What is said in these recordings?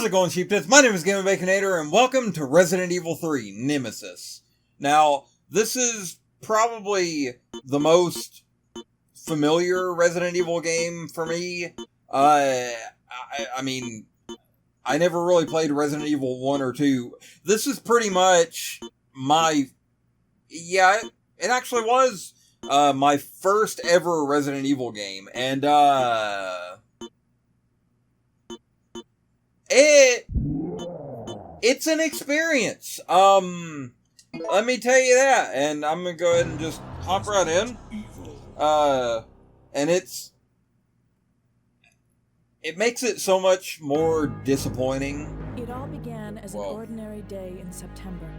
How's it going, Sheeptits? My name is TheGamingBaconator, and welcome to Resident Evil 3 Nemesis. Now, this is probably the most familiar Resident Evil game for me. I mean, I never really played Resident Evil 1 or 2. This is pretty much my... Yeah, it actually was my first ever Resident Evil game, and it's an experience. Let me tell you that, and I'm gonna go ahead and just hop right in. And it makes it so much more disappointing. It all began as an ordinary day in September.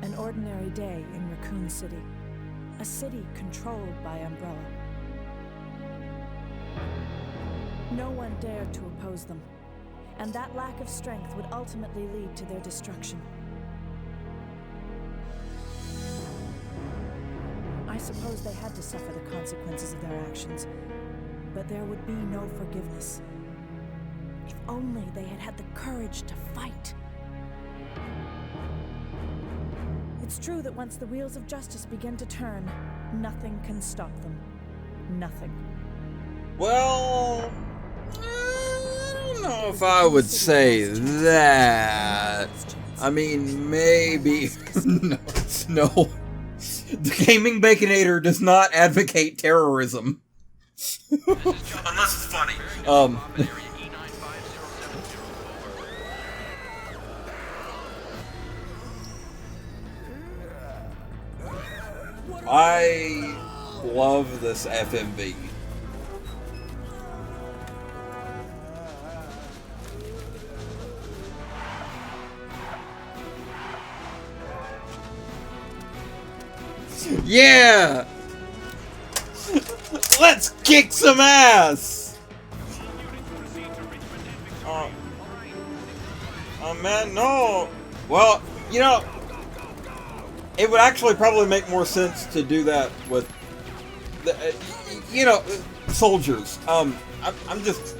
An ordinary day in Raccoon City. A city controlled by Umbrella. No one dared to oppose them, and that lack of strength would ultimately lead to their destruction. I suppose they had to suffer the consequences of their actions, but there would be no forgiveness. If only they had had the courage to fight. It's true that once the wheels of justice begin to turn, nothing can stop them. Nothing. Well, I don't know if I would say that. I mean, maybe. No. The Gaming Baconator does not advocate terrorism. Unless it's funny. I love this FMV. Yeah! Let's kick some ass! Oh man, no! Well, you know, it would actually probably make more sense to do that with, soldiers. I'm just...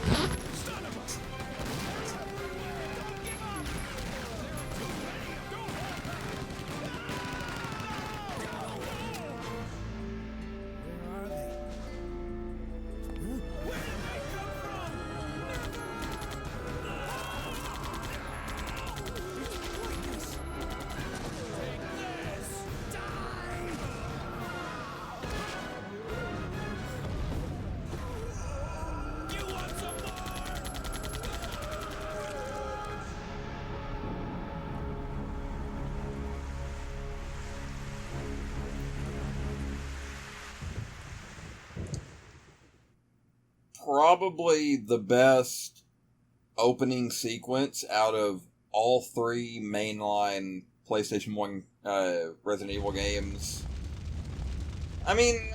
Probably the best opening sequence out of all three mainline PlayStation 1 Resident Evil games. I mean,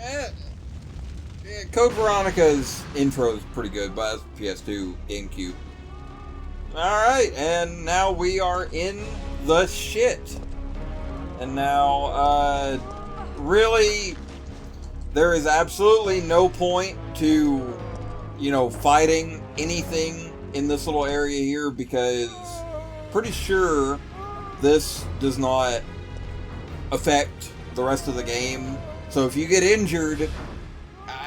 Code Veronica's intro is pretty good, but that's PS2, GameCube. Alright, and now we are in the shit. And now, really, there is absolutely no point to... fighting anything in this little area here, because pretty sure this does not affect the rest of the game. So if you get injured,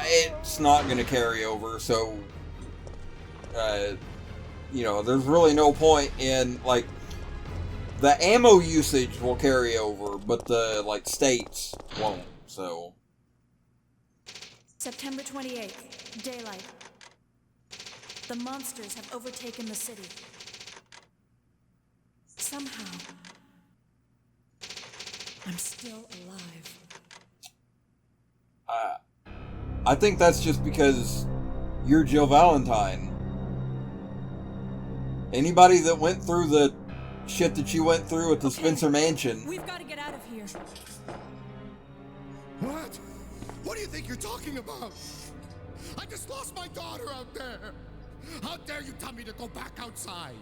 it's not going to carry over. So, there's really no point in, the ammo usage will carry over, but the, states won't, so. September 28th, daylight. The monsters have overtaken the city. Somehow, I'm still alive. I think that's just because you're Jill Valentine. Anybody that went through the shit that you went through at the Spencer Mansion... We've got to get out of here. What? What do you think you're talking about? I just lost my daughter out there. How dare you tell me to go back outside?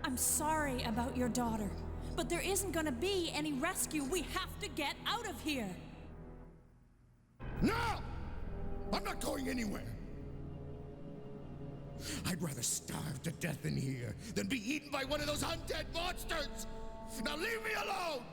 I'm sorry about your daughter, but there isn't gonna be any rescue. We have to get out of here. No! I'm not going anywhere. I'd rather starve to death in here than be eaten by one of those undead monsters! Now leave me alone!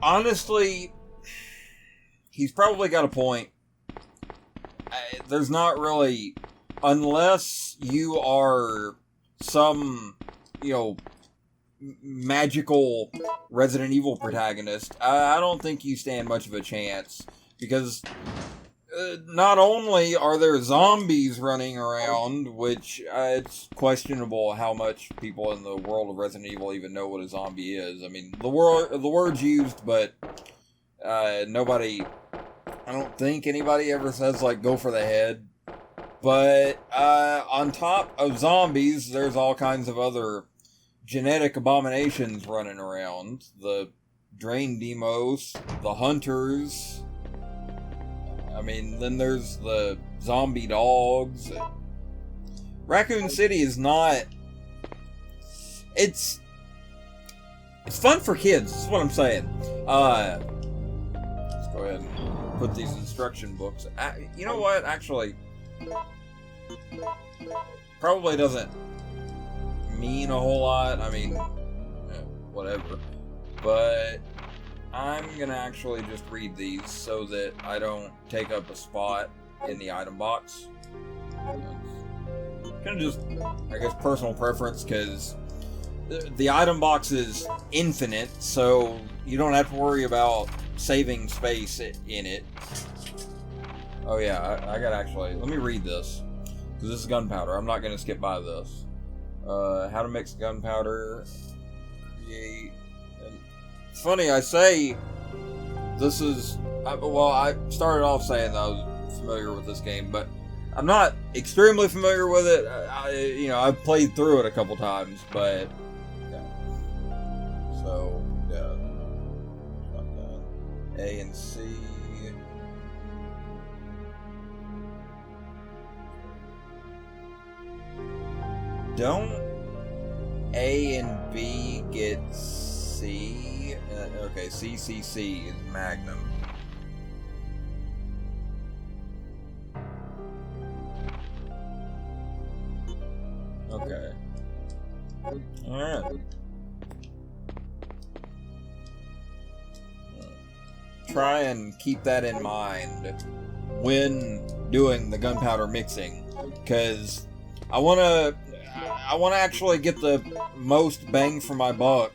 Honestly, he's probably got a point. There's not really, unless you are some, magical Resident Evil protagonist, I don't think you stand much of a chance, because not only are there zombies running around, which it's questionable how much people in the world of Resident Evil even know what a zombie is. I mean, the word's used, but nobody, I don't think anybody ever says, like, go for the head. But on top of zombies, there's all kinds of other genetic abominations running around. The Drain Demos, the Hunters. I mean, then there's the zombie dogs. Raccoon City is not... It's fun for kids, is what I'm saying. Let's go ahead and put these instruction books... You know what, actually... Probably doesn't mean a whole lot. I mean, whatever. But... I'm gonna actually just read these so that I don't take up a spot in the item box. Kind of just, I guess, personal preference, because the item box is infinite, so you don't have to worry about saving space in it. Oh yeah, I gotta actually, let me read this, because this is gunpowder. I'm not gonna skip by this. How to mix gunpowder, create... It's funny, I say this is... Well, I started off saying that I was familiar with this game, but I'm not extremely familiar with it. I've played through it a couple times, but... Yeah. So, yeah. A and C... Don't A and B get C? Okay, CCC is Magnum. Okay. Alright. Try and keep that in mind when doing the gunpowder mixing, because I want to actually get the most bang for my buck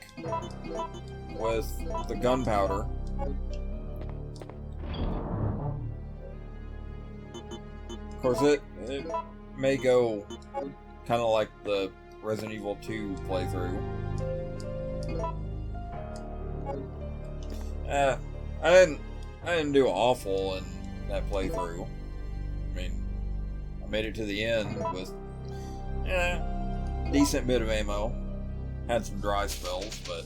with the gunpowder. Of course, it may go kind of like the Resident Evil 2 playthrough. I didn't do awful in that playthrough. I mean, I made it to the end with decent bit of ammo. Had some dry spells, but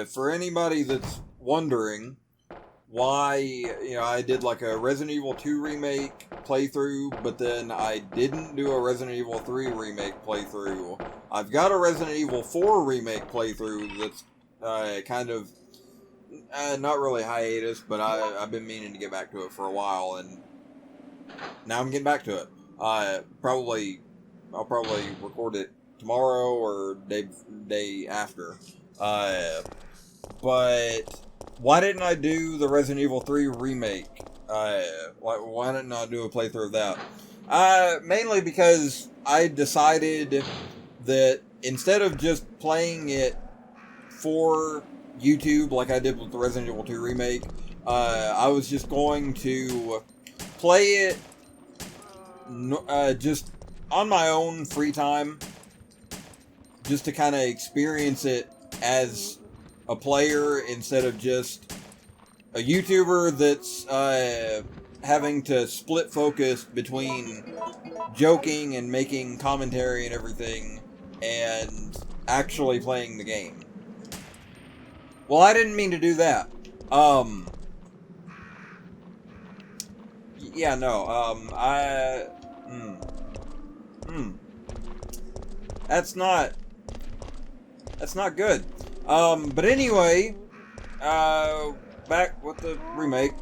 for anybody that's wondering why, I did like a Resident Evil 2 remake playthrough, but then I didn't do a Resident Evil 3 remake playthrough. I've got a Resident Evil 4 remake playthrough that's kind of, not really hiatus, but I've been meaning to get back to it for a while, and now I'm getting back to it. I'll probably record it tomorrow or day after. But why didn't I do the Resident Evil 3 remake? Why didn't I do a playthrough of that? Mainly because I decided that instead of just playing it for YouTube like I did with the Resident Evil 2 remake, I was just going to play it just on my own free time, just to kind of experience it as a player instead of just a YouTuber that's having to split focus between joking and making commentary and everything and actually playing the game. Well, I didn't mean to do that. yeah, no, that's not good. But anyway, back with the remake.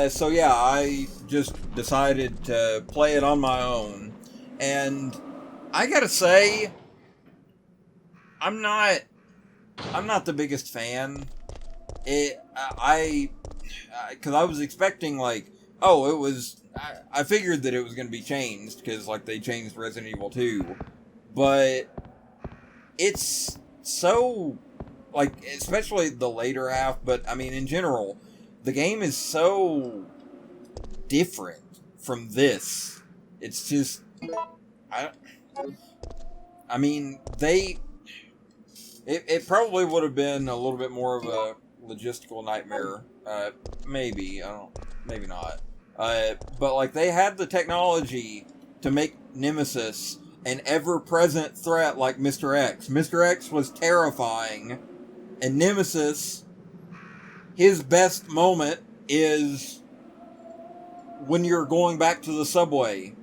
So yeah, I just decided to play it on my own, and I gotta say, I'm not the biggest fan. Because I was expecting, like, oh, it was, I figured that it was going to be changed, because, like, they changed Resident Evil 2, but it's so, like, especially the later half, but, I mean, in general, the game is so different from this. It's just, I mean, it probably would have been a little bit more of a logistical nightmare. Maybe not. But like they had the technology to make Nemesis an ever-present threat like Mr. X. Mr. X was terrifying, and Nemesis, his best moment is when you're going back to the subway,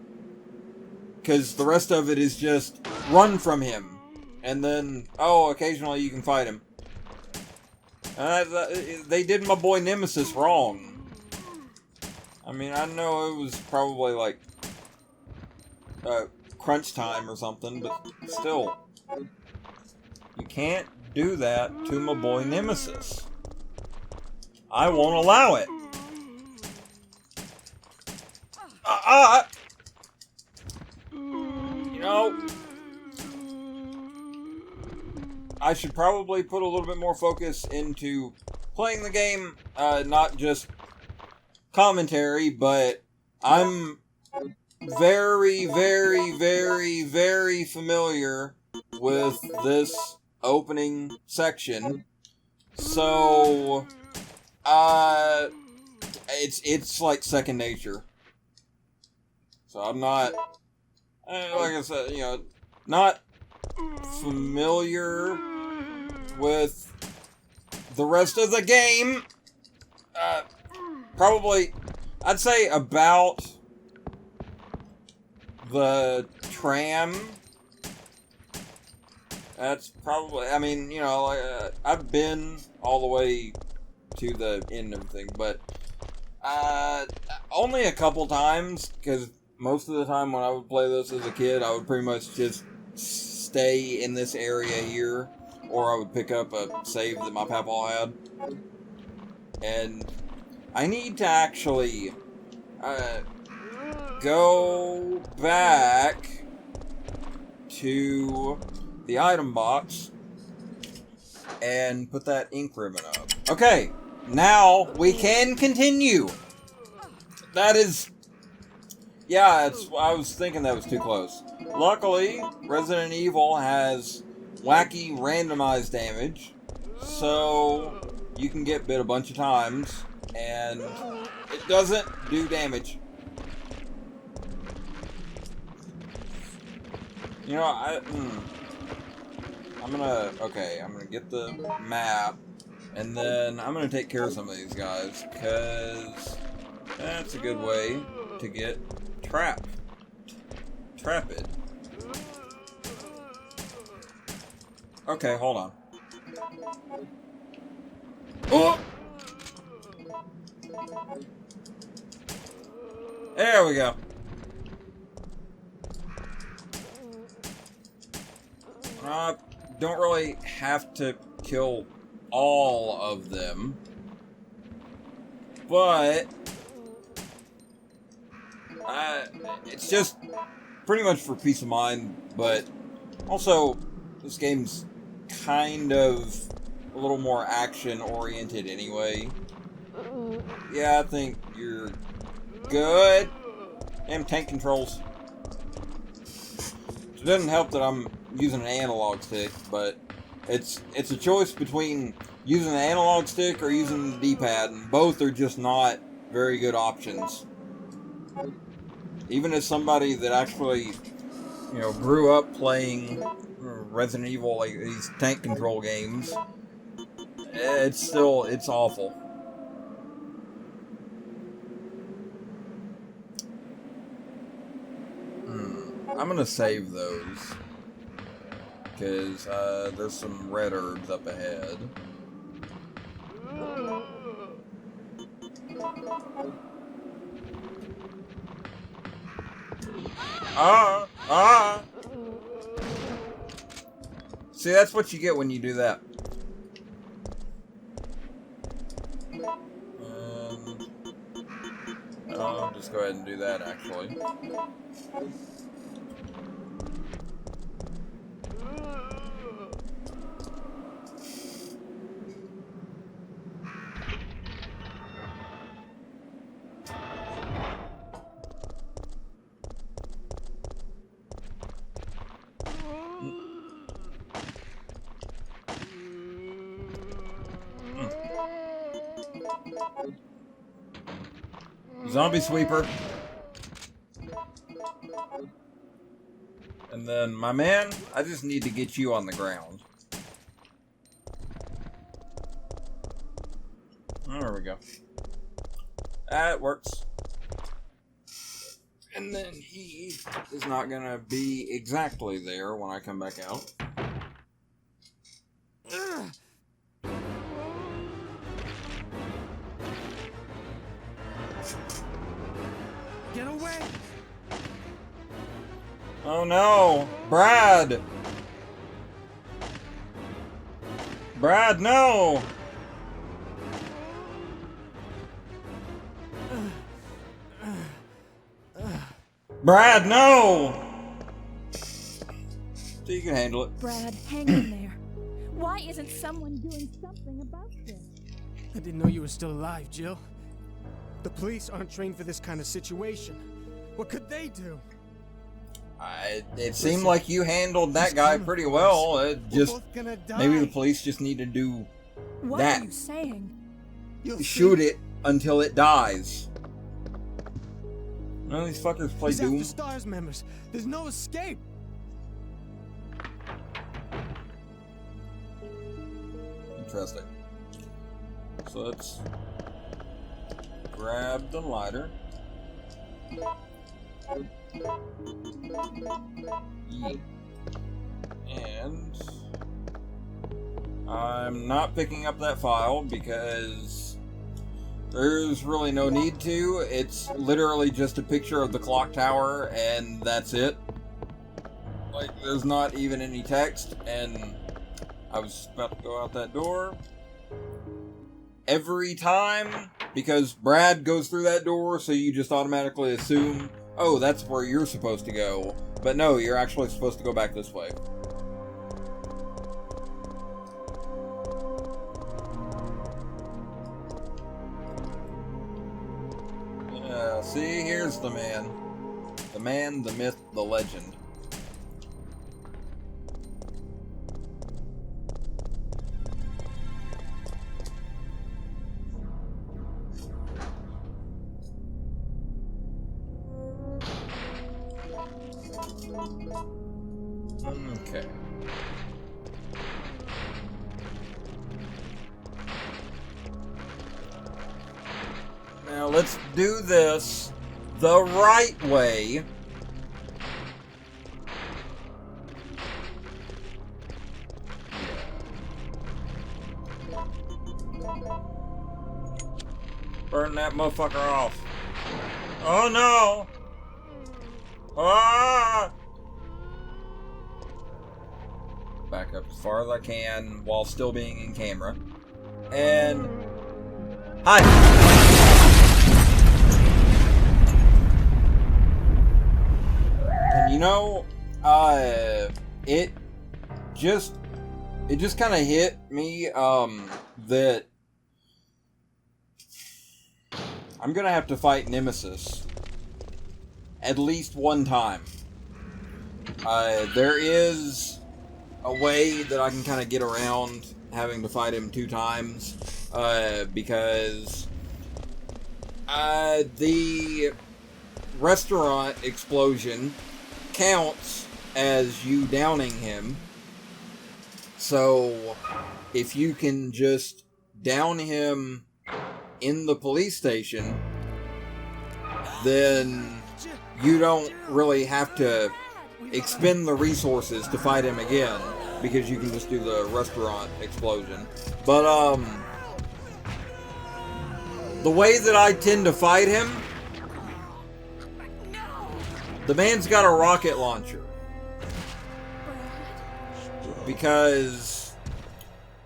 because the rest of it is just run from him. And then, oh, occasionally you can fight him. They did my boy Nemesis wrong. I mean, I know it was probably like crunch time or something, but still, you can't do that to my boy Nemesis. I won't allow it. You know, I should probably put a little bit more focus into playing the game, not just commentary, but I'm very, very, very, very familiar with this opening section. So, it's like second nature. So I'm not, like I said, you know, not familiar with the rest of the game. Probably, I'd say about the tram. That's probably, I mean, you know, I've been all the way to the end of everything, but only a couple times, because most of the time when I would play this as a kid, I would pretty much just stay in this area here, or I would pick up a save that my papa had. And I need to actually go back to the item box and put that ink ribbon up. Okay, now we can continue. That is, yeah, I was thinking that was too close. Luckily, Resident Evil has wacky randomized damage, so you can get bit a bunch of times, and it doesn't do damage. You know, I'm gonna get the map, and then I'm gonna take care of some of these guys, because that's a good way to get trapped. Okay, hold on. Oh! There we go. Don't really have to kill all of them, but it's just pretty much for peace of mind, but also this game's kind of a little more action-oriented anyway. Yeah, I think you're good. Damn tank controls. It doesn't help that I'm using an analog stick, but it's a choice between using an analog stick or using the D-pad, and both are just not very good options. Even as somebody that actually, you know, grew up playing Resident Evil, like these tank control games, it's awful. I'm gonna save those. Because there's some red herbs up ahead. See, that's what you get when you do that. I'll just go ahead and do that, actually. Zombie sweeper. And then, my man, I just need to get you on the ground. There we go. That works. And then he is not gonna be exactly there when I come back out. Get away! Oh no! Brad! Brad, no! Brad, no! So you can handle it. Brad, hang in there. Why isn't someone doing something about this? I didn't know you were still alive, Jill. The police aren't trained for this kind of situation. What could they do? It seemed like you handled that guy pretty well. It just maybe the police just need to do What that. are you saying? Shoot it until it dies. None of these fuckers play He's Doom. after STARS members. There's no escape. Interesting. So let's grab the lighter. Yeah. And I'm not picking up that file because there's really no need to. It's literally just a picture of the clock tower and that's it. Like, there's not even any text, and I was about to go out that door. Every time, because Brad goes through that door, so you just automatically assume, oh, that's where you're supposed to go. But no, you're actually supposed to go back this way. Yeah, see, here's the man. The man, the myth, the legend. Okay. Now let's do this the right way. Burn that motherfucker off. Oh no! Ah! Back up as far as I can while still being in camera. And... Hi! And you know, it just kind of hit me, that I'm gonna have to fight Nemesis at least one time. There is a way that I can kind of get around having to fight him 2 times, because the restaurant explosion counts as you downing him. So if you can just down him in the police station, then you don't really have to expend the resources to fight him again, because you can just do the restaurant explosion. But, the way that I tend to fight him, the man's got a rocket launcher. Because,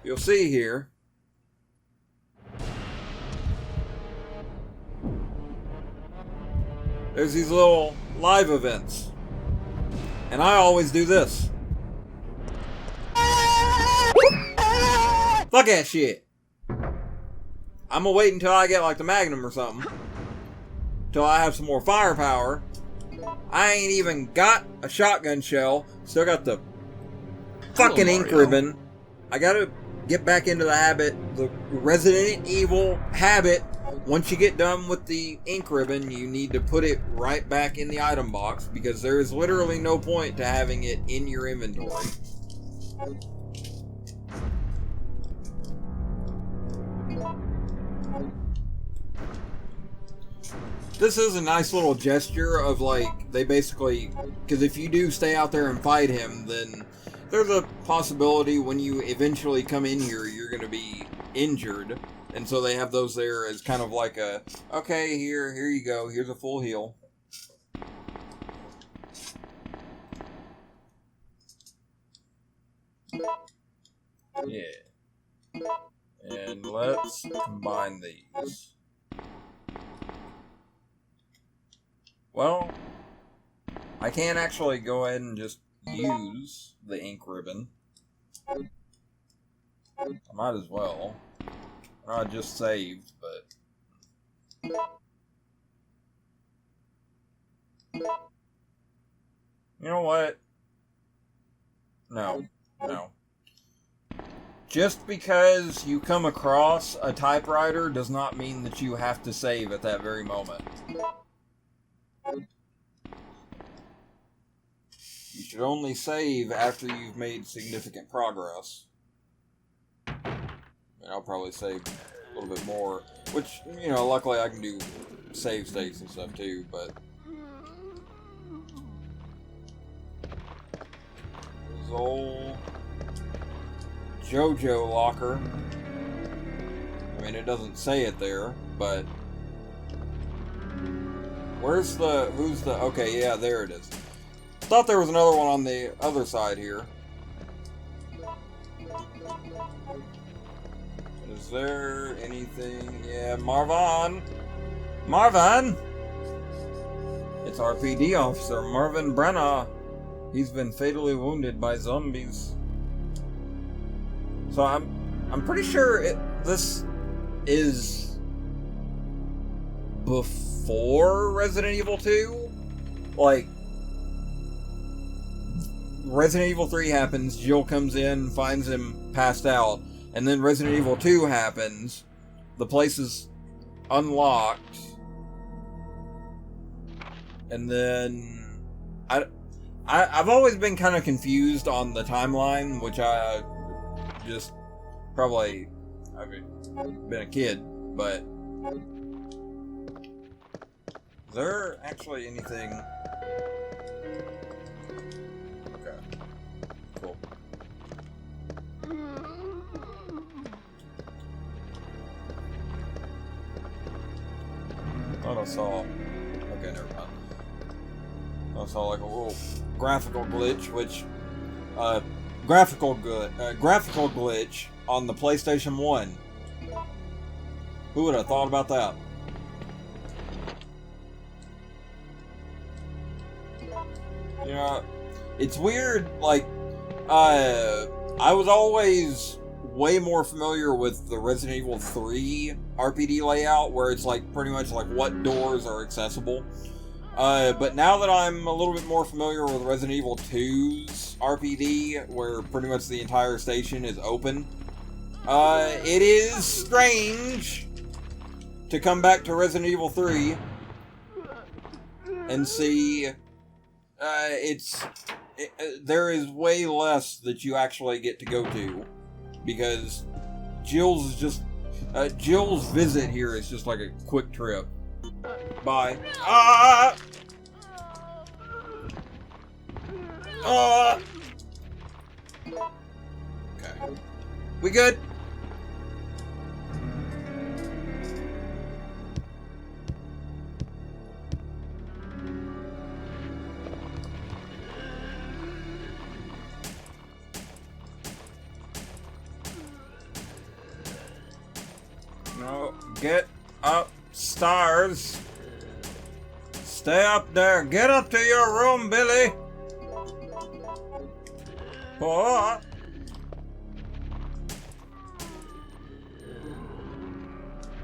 you'll see here, there's these little live events. And I always do this. Fuck that shit. I'm gonna wait until I get like the Magnum or something. Till I have some more firepower. I ain't even got a shotgun shell. Still got the fucking ink ribbon. I gotta get back into the habit, the Resident Evil habit. Once you get done with the ink ribbon, you need to put it right back in the item box, because there is literally no point to having it in your inventory. This is a nice little gesture of, like, they basically, because if you do stay out there and fight him, then there's a possibility when you eventually come in here, you're going to be injured. And so they have those there as kind of like a, okay, here you go, here's a full heal. Yeah. And let's combine these. Well, I can't actually go ahead and just use the ink ribbon. I might as well. I just saved, but... You know what? No. Just because you come across a typewriter does not mean that you have to save at that very moment. You should only save after you've made significant progress. I'll probably save a little bit more, which, you know, luckily I can do save states and stuff too, but... This old JoJo locker. I mean, it doesn't say it there, but... Where's the... Who's the... Okay, yeah, there it is. Thought there was another one on the other side here. Is there anything? Yeah, Marvin! Marvin! It's RPD officer Marvin Brenna. He's been fatally wounded by zombies. So I'm pretty sure this is before Resident Evil 2? Like, Resident Evil 3 happens, Jill comes in, finds him passed out. And then Resident Evil 2 happens, the place is unlocked, and then I've always been kind of confused on the timeline, which I just probably, I've been a kid, but is there actually anything? Okay, cool. I thought I saw... Okay, never mind. I saw like a little graphical glitch, which... graphical glitch on the PlayStation 1. Who would have thought about that? You know, it's weird, like... I was always way more familiar with the Resident Evil 3 RPD layout, where it's like pretty much like what doors are accessible. But now that I'm a little bit more familiar with Resident Evil 2's RPD, where pretty much the entire station is open, it is strange to come back to Resident Evil 3 and see there is way less that you actually get to go to, because Jill's visit here is just like a quick trip. Bye. Ah! Okay. We good? No, get up, stars. Stay up there. Get up to your room, Billy. Oh.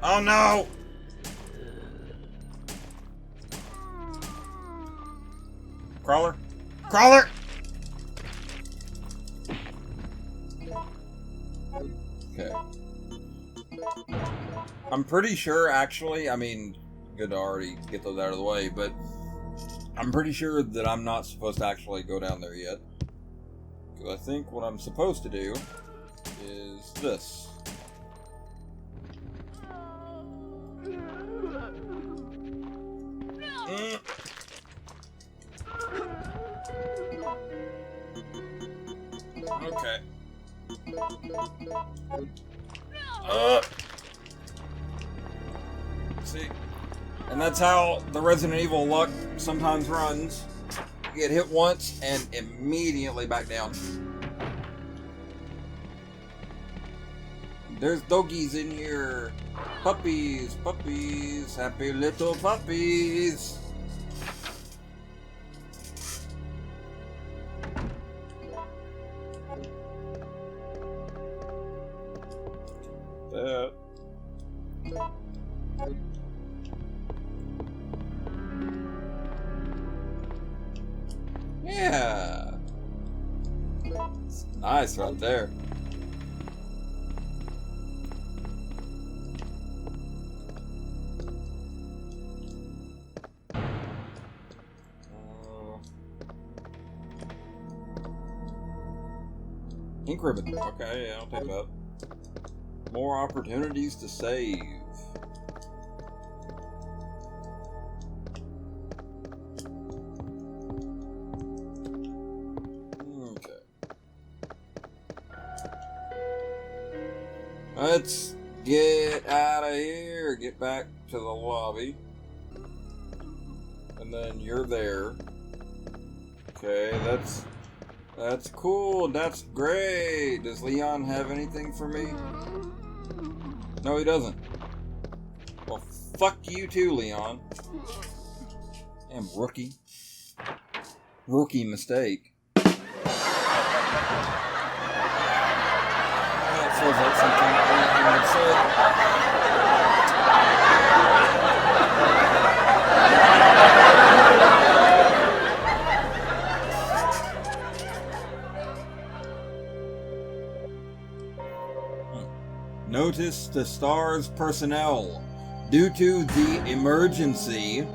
Oh no. Crawler. Crawler. Okay. I'm pretty sure, actually, I mean, good to already get those out of the way, but I'm pretty sure that I'm not supposed to actually go down there yet. Because I think what I'm supposed to do is this. Okay. See? And that's how the Resident Evil luck sometimes runs. You get hit once and immediately back down. There's doggies in here. Puppies, puppies, happy little puppies. Yeah. It's nice right there. Ink ribbon. Okay, yeah, I'll take that. More opportunities to save. Okay. Let's get out of here. Get back to the lobby. And then you're there. Okay, that's cool. That's great. Does Leon have anything for me? No, he doesn't. Well, fuck you too, Leon. Damn rookie. Rookie mistake. That feels like something Leon would say. Notice the STARS personnel. Due to the emergency,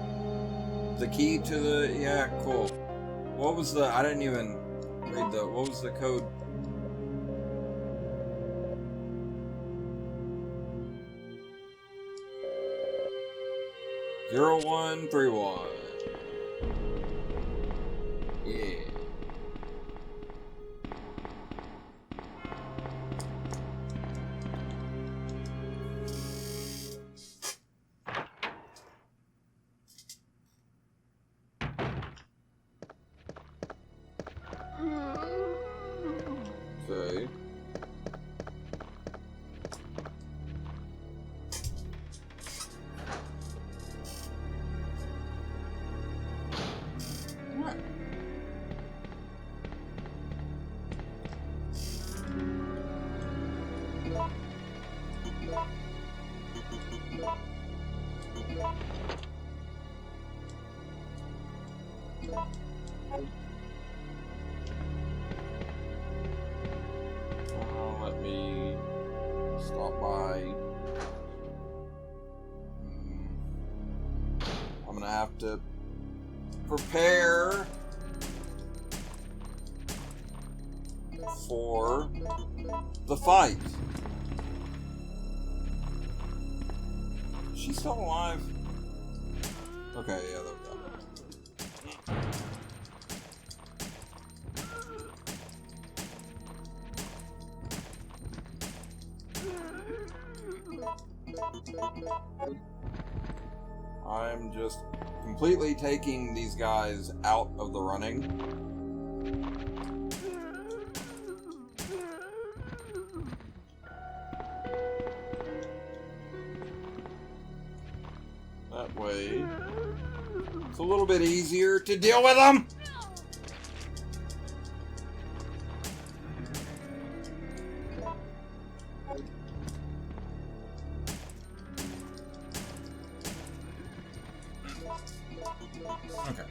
the key to the... Yeah, cool. What was the... I didn't even read the... What was the code? (0131). Yeah. Okay. What? Let me stop by. I'm gonna have to prepare for the fight. Is she still alive? Okay, yeah, there we go. I'm just completely taking these guys out of the running. That way, it's a little bit easier to deal with them. Okay.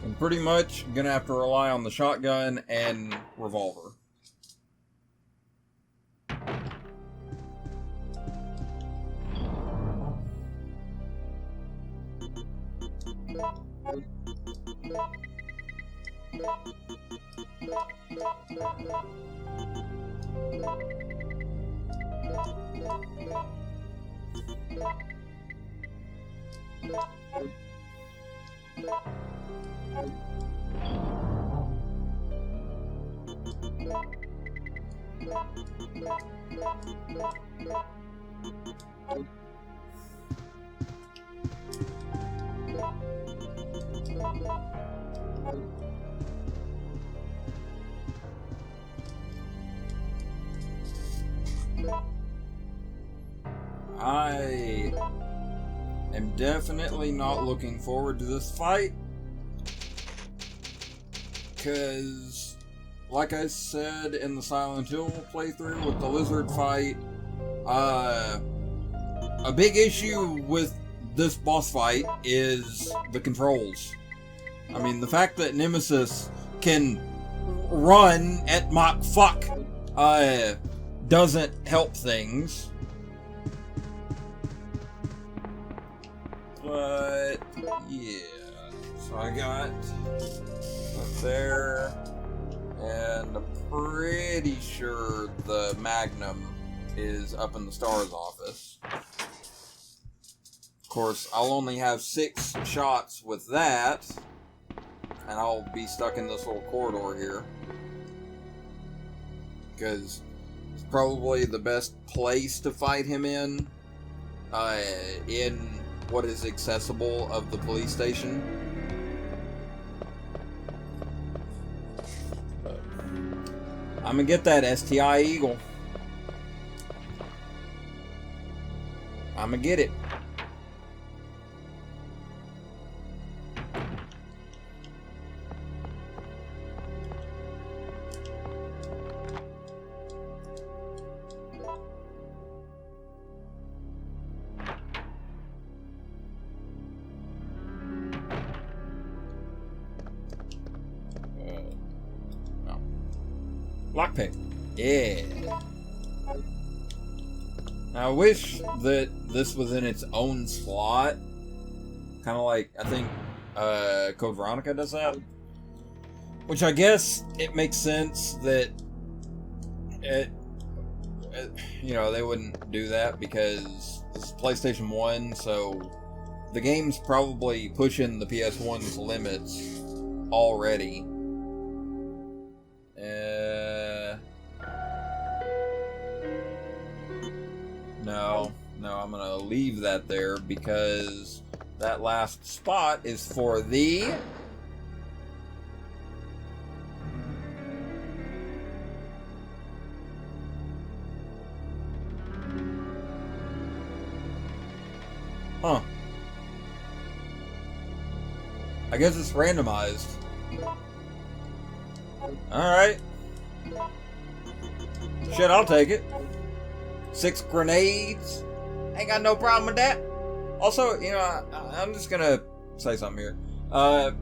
I'm pretty much gonna have to rely on the shotgun and revolver. I am definitely not looking forward to this fight, because, like I said in the Silent Hill playthrough with the lizard fight, a big issue with this boss fight is the controls. I mean, the fact that Nemesis can run at Mach fuck doesn't help things. But, yeah. So I got up there, and I'm pretty sure the Magnum is up in the Star's office. Of course, I'll only have 6 shots with that, and I'll be stuck in this little corridor here. Because it's probably the best place to fight him in what is accessible of the police station. I'm gonna get that STI Eagle. I'm gonna get it. Lockpick. Yeah. Now, I wish that this was in its own slot. Kind of like, I think, Code Veronica does that. Which I guess it makes sense that they wouldn't do that because this is PlayStation 1, so the game's probably pushing the PS1's limits already. No, I'm gonna leave that there because that last spot is for the I guess it's randomized. Alright. Shit, I'll take it. 6 grenades. Ain't got no problem with that. Also, I'm just gonna say something here. I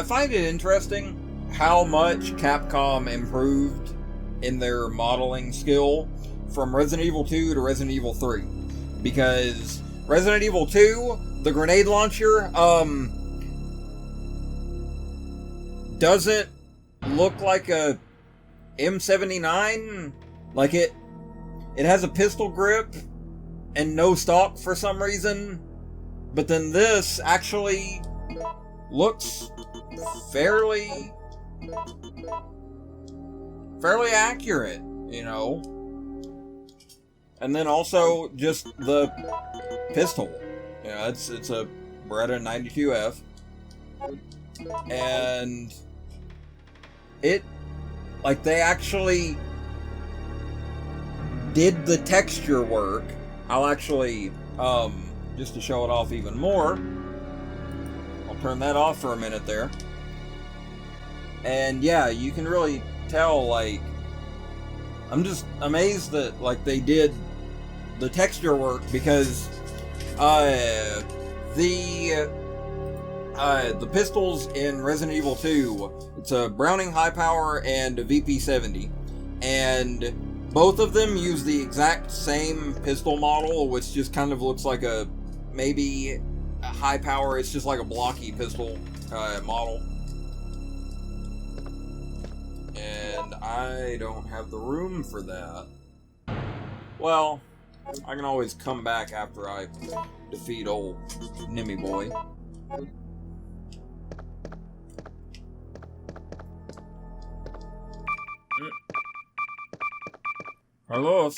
find it interesting how much Capcom improved in their modeling skill from Resident Evil 2 to Resident Evil 3. Because Resident Evil 2, the grenade launcher, doesn't look like a M79. Like it has a pistol grip and no stock for some reason. But then this actually looks fairly accurate, And then also just the pistol. Yeah, it's a Beretta 92F. And it, like, they actually did the texture work. I'll actually, just to show it off even more, I'll turn that off for a minute there. And yeah, you can really tell, like, I'm just amazed that, like, they did the texture work, because the pistols in Resident Evil 2, it's a Browning High Power and a VP-70, and both of them use the exact same pistol model, which just kind of looks like maybe a high power. It's just like a blocky pistol model. And I don't have the room for that. Well, I can always come back after I defeat old Nimmy boy. Carlos.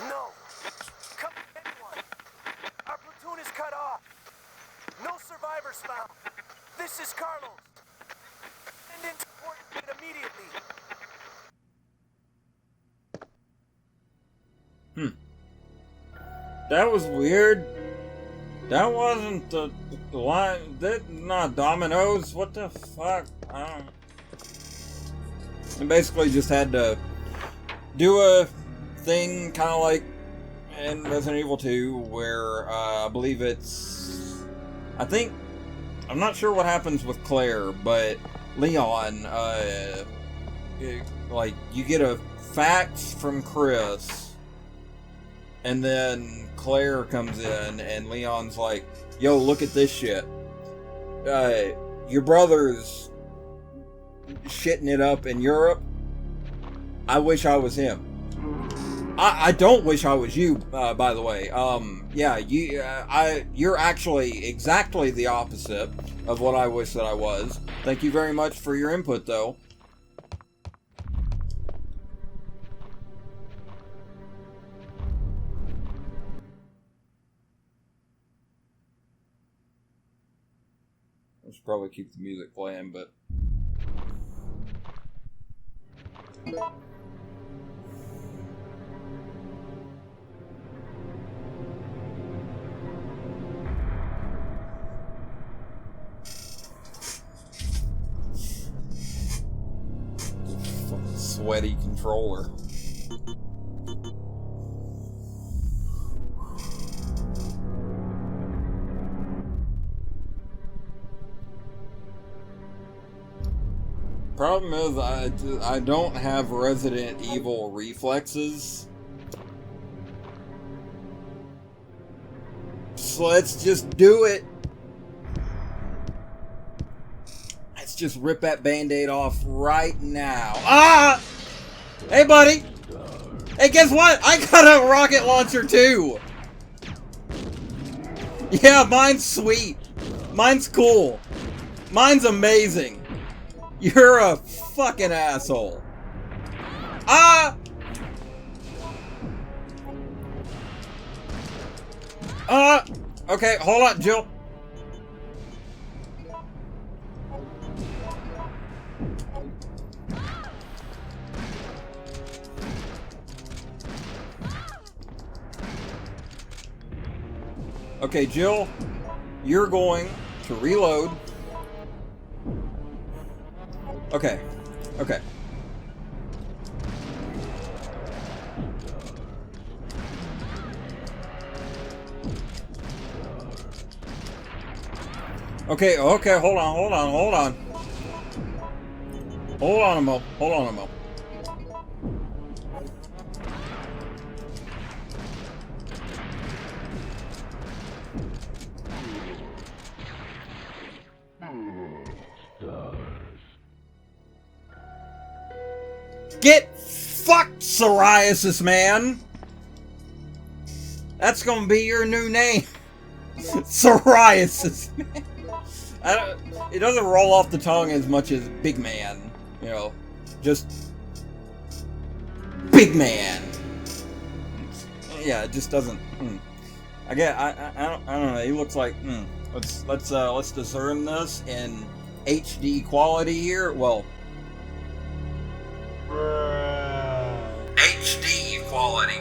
No! Come, anyone! Our platoon is cut off! No survivors found! This is Carlos! Send in support immediately! That was weird. That wasn't the line. That not Domino's. What the fuck? I don't. And basically just had to do a thing, kind of like in Resident Evil 2, where I believe it's. I'm not sure what happens with Claire, but Leon, like, you get a fax from Chris, and then Claire comes in, and Leon's like, yo, look at this shit. Your brother's shitting it up in Europe. I wish I was him. I don't wish I was you, by the way. Yeah, you're actually exactly the opposite of what I wish that I was. Thank you very much for your input, though. I should probably keep the music playing, but... Sweaty controller. Problem is, I don't have Resident Evil reflexes. So let's just do it. Let's just rip that band-aid off right now. Ah! Hey, buddy! Hey, guess what? I got a rocket launcher, too! Yeah, mine's sweet. Mine's cool. Mine's amazing. You're a fucking asshole. Ah! Okay, hold on, Jill. Okay, Jill, you're going to reload. Okay. Okay. Okay, okay, hold on. Hold on a mo. Get fucked, psoriasis man! That's gonna be your new name. Psoriasis man. It doesn't roll off the tongue as much as big man, you know, just big man. Yeah, it just doesn't. I don't know. He looks like. Let's discern this in HD quality here. Well, HD quality.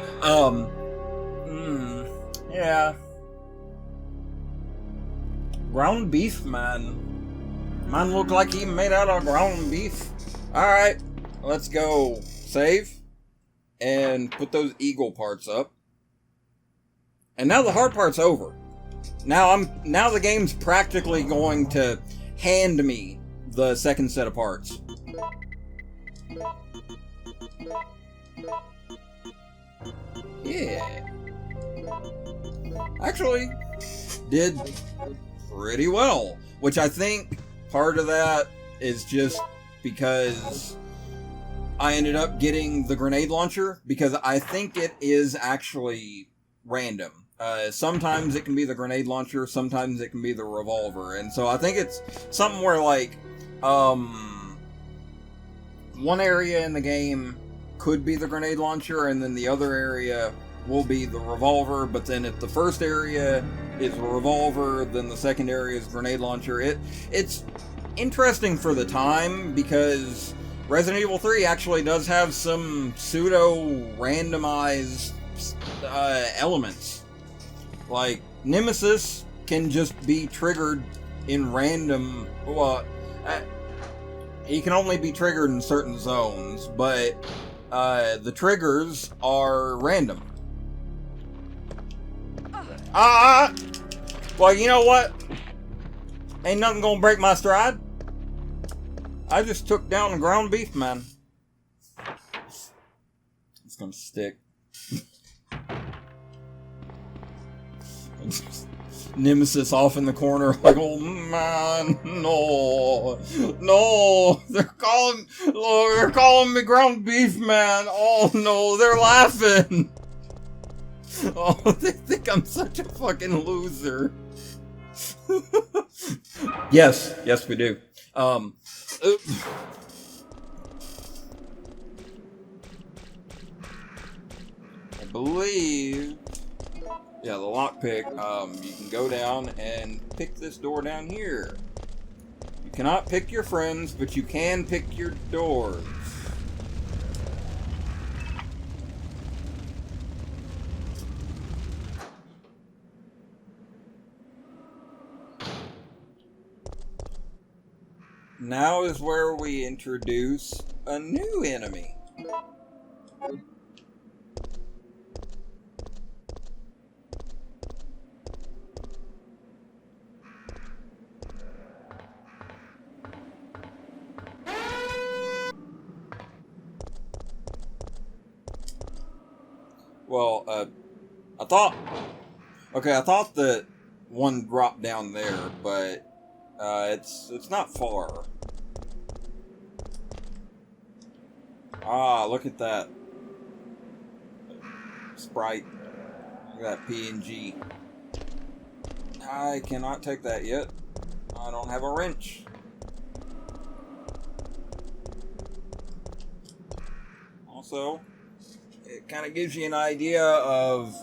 Yeah. Ground beef, man. Mine look like he made out of ground beef. Alright, let's go save and put those eagle parts up. And now the hard part's over. Now the game's practically going to hand me the second set of parts. Yeah. Actually, did pretty well. Which I think part of that is just because I ended up getting the grenade launcher, because I think it is actually random. Sometimes it can be the grenade launcher, sometimes it can be the revolver, and so I think it's something where, like, one area in the game could be the grenade launcher, and then the other area will be the revolver, but then if the first area is a revolver, then the second area is grenade launcher. It's interesting for the time, because Resident Evil 3 actually does have some pseudo-randomized elements. Like, Nemesis can just be triggered in random... Well, he can only be triggered in certain zones, but the triggers are random. Well, you know what? Ain't nothing gonna break my stride. I just took down the ground beef, man. It's gonna stick. Nemesis off in the corner, like, oh man, no, they're calling me ground beef, man. Oh no, they're laughing. Oh, they think I'm such a fucking loser. Yes, we do. I believe, yeah, the lockpick, you can go down and pick this door down here. You cannot pick your friends, but you can pick your doors. Now is where we introduce a new enemy. Well, I thought that one dropped down there, but it's not far. Ah, look at that sprite. Look at that PNG. I cannot take that yet. I don't have a wrench. Also, it kind of gives you an idea of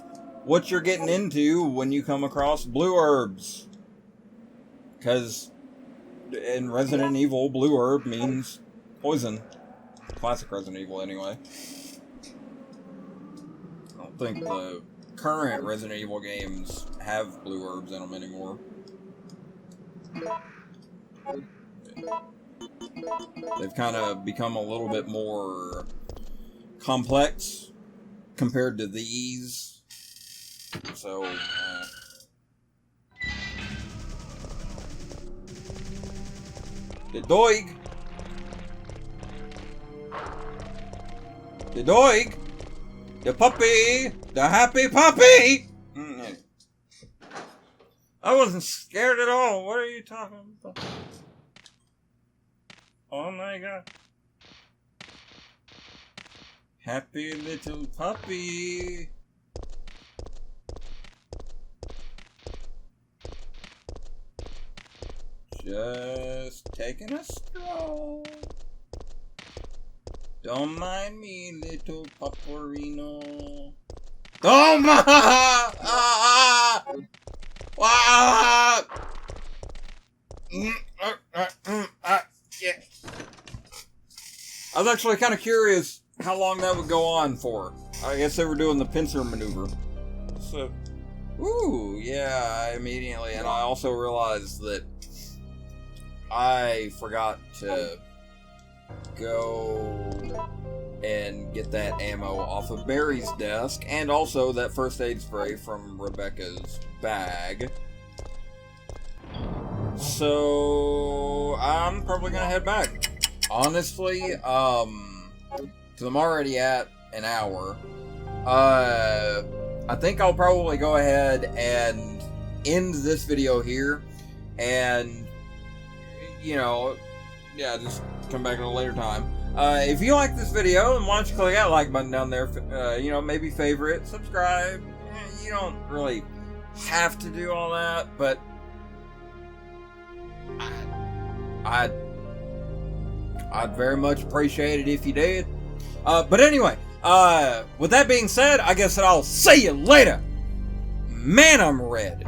what you're getting into when you come across blue herbs. Because in Resident Evil, blue herb means poison. Classic Resident Evil, anyway. I don't think the current Resident Evil games have blue herbs in them anymore. They've kind of become a little bit more complex compared to these. So, the dog. The dog. The puppy. The happy puppy. I wasn't scared at all. What are you talking about? Oh my god. Happy little puppy. Just taking a stroll. Don't mind me, little Paparino. Oh my! Yeah. I was actually kind of curious how long that would go on for. I guess they were doing the pincer maneuver. So, ooh, yeah, immediately. And I also realized that I forgot to go and get that ammo off of Barry's desk, and also that first aid spray from Rebecca's bag. So I'm probably gonna head back. Honestly, because I'm already at an hour. I think I'll probably go ahead and end this video here, and you know, yeah, just come back at a later time. If you like this video, then why don't you click that like button down there, you know, maybe favorite, subscribe. You don't really have to do all that, but I'd very much appreciate it if you did. But anyway, with that being said, I guess that I'll see you later. Man, I'm red.